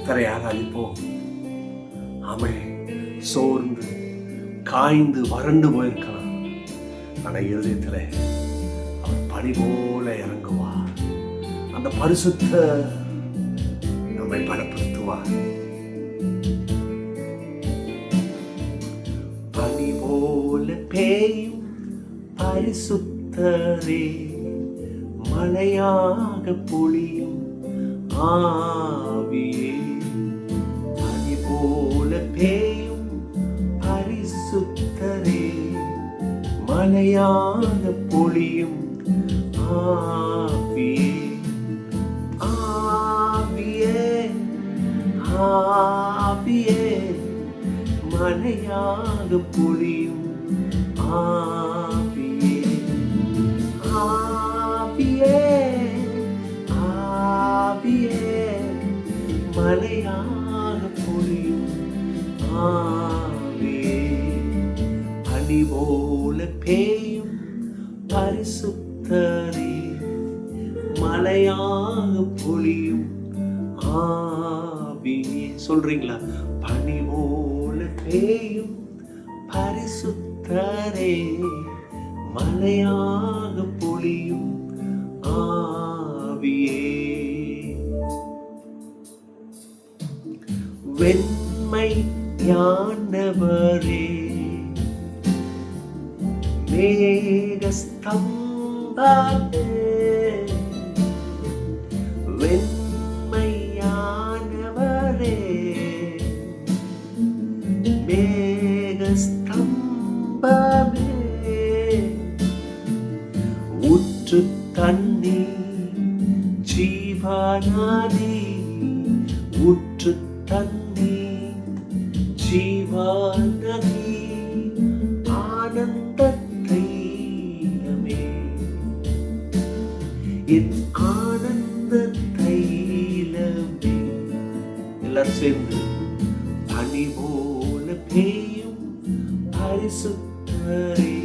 கர்த்தரை ஆராதிப்போம். ஆமென். சோர்ந்து காய்ந்து வறண்டு போயிருக்கலாம், ஆனா இருதயத்தில் அவர் பனி போல இறங்குவார். அந்த பரிசுத்த நம்மை பலப்படுத்துவார். பனி போல பேயும் பரிசுத்தரே, மழையாக பொழியும் ஆவியே. பனி போல பேயும் பரிசுத்தரே, மழையாக பொழியும் ஆவியே. ஆவியே ஆவியே, மழையாக பொழியும் ஆவியே. ஆவியே ஆவியே, மழையாக பொழியும் ஆவியே. பனி போல பேயும் பரிசுத்தரே, மழையாக பொழியும் ஆவியே. சொல்றீங்களா? பனி போல பேயும் பரிசுத்தரே, மழையாக பொழியும் ஆவியே. வெண்மை யானவரே, மேகஸ்தம்பமே, வெண்மையானவரே, மேகஸ்தம்பமே, ஊற்று தண்ணி ஜீவநதி, ஊற்று தண்ணி ஜீவநதி, ஆனந்த தைலமே, என் ஆனந்த தைலமே. எல்லாரும் சேர்ந்து பனி போல பேயும் பரிசுத்தரே,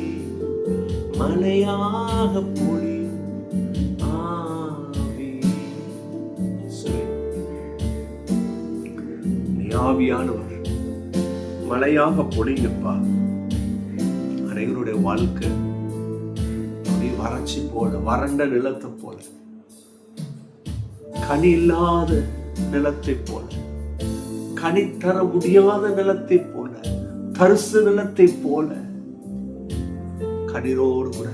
மழையாக பொழியும் ஆவியே. நீ ஆவியானவர், மழையாக பொழியப்பா. அனைவருடைய வாழ்க்கை வறட்சி போல, வறண்ட நிலத்தை போல, கனி இல்லாத நிலத்தை போல, கனி தர முடியாத நிலத்தை போல, தரிசு நிலத்தை போல கண்ணீரோடு கூட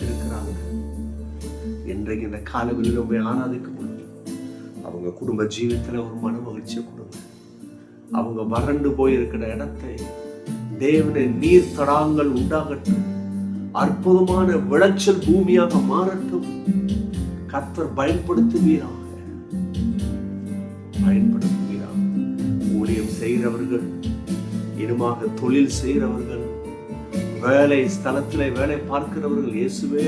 இருக்கிறாங்க. இன்றைக்கு இந்த காலங்களில் ரொம்ப ஆராதிக்க முடியும். அவங்க குடும்ப ஜீவியத்துல ஒரு மன மகிழ்ச்சியை கொடுங்க. அவங்க வறண்டு போயிருக்கிற இடத்தை தேவனை நீர் தடாங்கள் உண்டாகட்டும், அற்புதமான விளைச்சல் பூமியாக மாறட்டும். கர்த்தர் பயன்படுத்துவீராக. ஊழியம் செய்கிறவர்கள், இனமாக தொழில் செய்கிறவர்கள், வேலை ஸ்தலத்தில் வேலை பார்க்கிறவர்கள், இயேசுவே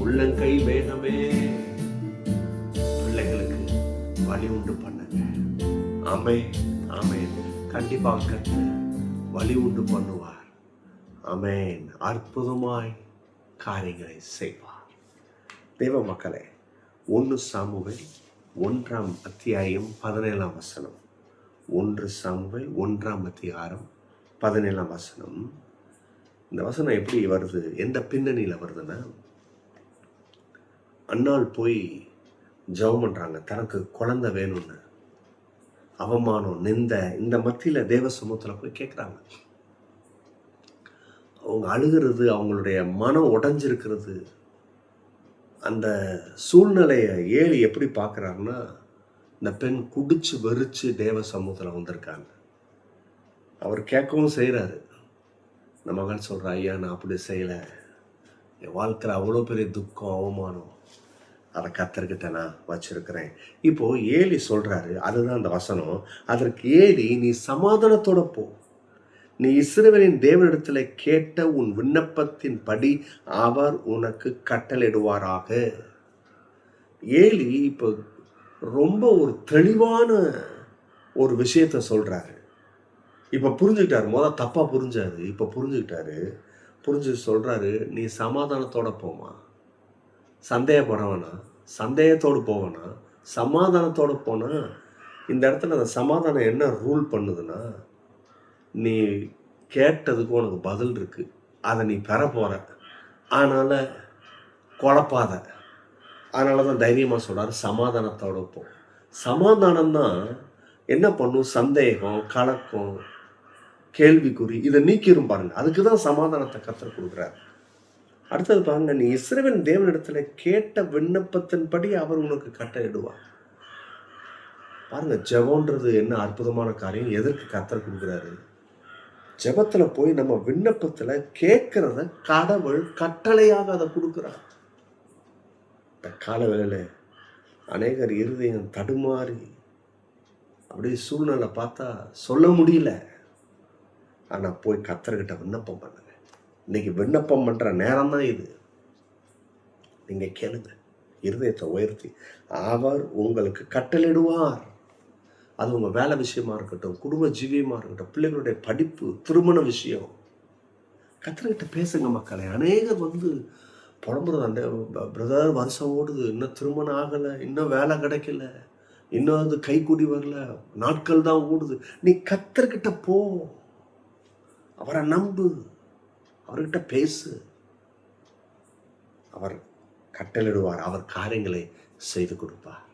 உள்ளங்கை வேகமே பிள்ளைகளுக்கு வழி உண்டு பண்ணுங்க. ஆமென் ஆமென். கண்டிப்பாக கர்த்தர் வழி உண்டு பண்ணுவார். ஆமென். அற்புதமாய் காரியங்களை செய்வார். தேவ மக்களே, 1 சாமுவேல் 1 அத்தியாயம் 17 1 சாமுவேல் 1 அதிகாரம் 17 இந்த வசனம் எப்படி வருது, எந்த பின்னணியில் வருதுன்னா, அன்னாள் போய் ஜெபம் பண்றாங்க, தனக்கு குழந்தை வேணும்னு. அவமானம், நிந்த, இந்த மத்தியில தேவ சமூகத்துல போய் கேட்குறாங்க. அவங்க அழுகிறது, அவங்களுடைய மனம் உடைஞ்சிருக்கிறது. அந்த சூழ்நிலையை ஏலி எப்படி பார்க்குறாங்கன்னா, இந்த பெண் குடிச்சு வெறிச்சு தேவ சமூகத்தில் வந்திருக்காங்க. அவர் கேட்கவும் செய்கிறாரு. நம்ம மகன் சொல்கிற, ஐயா நான் அப்படி செய்யலை, என் வாழ்க்கையில் அவ்வளோ பெரிய துக்கம் அவமானம், அதை கர்த்தர்கிட்ட நான் வச்சிருக்கிறேன். இப்போது ஏலி சொல்கிறாரு, அதுதான் அந்த வசனம். அதற்கு ஏலி, நீ சமாதானத்தோட போ, நீ இஸ்ரவேலின் தேவனிடத்தில் கேட்ட உன் விண்ணப்பத்தின் படி அவர் உனக்கு கட்டளையிடுவாராக. ஏலி இப்போ ரொம்ப ஒரு தெளிவான ஒரு விஷயத்த சொல்றாரு. இப்போ புரிஞ்சுக்கிட்டாரு. முதல் தப்பா புரிஞ்சாரு, இப்போ புரிஞ்சுக்கிட்டாரு. புரிஞ்சு சொல்றாரு, நீ சமாதானத்தோட போமா, சந்தேகப்பட வேணாம், சந்தேகத்தோடு போவேனா, சமாதானத்தோடு போனால் இந்த இடத்துல அந்த சமாதானம் என்ன ரூல் பண்ணுதுன்னா, நீ கேட்டதுக்கு உனக்கு பதில் இருக்குது, அதை நீ பெற போகிற, அதனால் குழப்பாத. அதனால தான் தைரியமாக சொல்கிறார், சமாதானத்தோடு போ. சமாதானம் தான் என்ன பண்ணும்? சந்தேகம், கலக்கம், கேள்விக்குறி இதை நீக்கிரும் பாருங்க. அதுக்கு தான் சமாதானத்தை கர்த்தர் கொடுக்குறாரு. அடுத்தது பாருங்க, நீ இஸ்ரவேல் தேவனிடத்துல கேட்ட விண்ணப்பத்தின்படி அவர் உனக்கு கட்டளையிடுவார். பாருங்க, ஜெபம்ன்றது என்ன அற்புதமான காரியம். எதற்கு கர்த்தர் கொடுக்குறாரு? ஜெபத்துல போய் நம்ம விண்ணப்பத்துல கேட்கிறத கடவுள் கட்டளையாக அதை கொடுக்குறார். இந்த கால வேளையில அநேகர் இருதயம் தடுமாறி அப்படியே சூழ்நிலை பார்த்தா சொல்ல முடியல. ஆனா போய் கர்த்தர்கிட்ட விண்ணப்பம் பண்ணுங்க. இன்னைக்கு விண்ணப்பம் பண்ற நேரம் தான் இது. நீங்க கேளுங்க, இருதயத்தை உயர்த்தி. அவர் உங்களுக்கு கட்டளையிடுவார். அது உங்க வேலை விஷயமா இருக்கட்டும், குடும்ப ஜீவியமா இருக்கட்டும், பிள்ளைகளுடைய படிப்பு, திருமண விஷயம். கர்த்தர்கிட்ட பேசுங்க மக்களே. அநேகர் புலம்புறது, அந்த பிரதர் வருஷம் ஓடுது, இன்னும் திருமணம் ஆகலை, இன்னும் வேலை கிடைக்கல, இன்னும் அது கைக்கூடி வரல, நாட்கள் தான் ஓடுது. நீ கர்த்தர்கிட்ட போ, அவரை நம்பு, அவர்கிட்ட பேசு. அவர் கட்டளிடுவார், அவர் காரியங்களை செய்து கொடுப்பார்.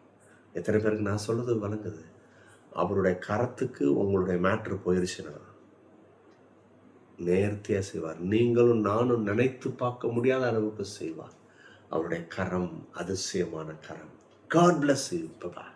எத்தனை பேருக்கு நான் சொல்றது வழங்குது? அவருடைய கரத்துக்கு உங்களுடைய மேட்ரு போயிருச்சுன்னா நேர்த்தியா செய்வார். நீங்களும் நானும் நினைத்து பார்க்க முடியாத அளவுக்கு செய்வார். அவருடைய கரம் அதிசயமான கரம். God bless you. Bye-bye.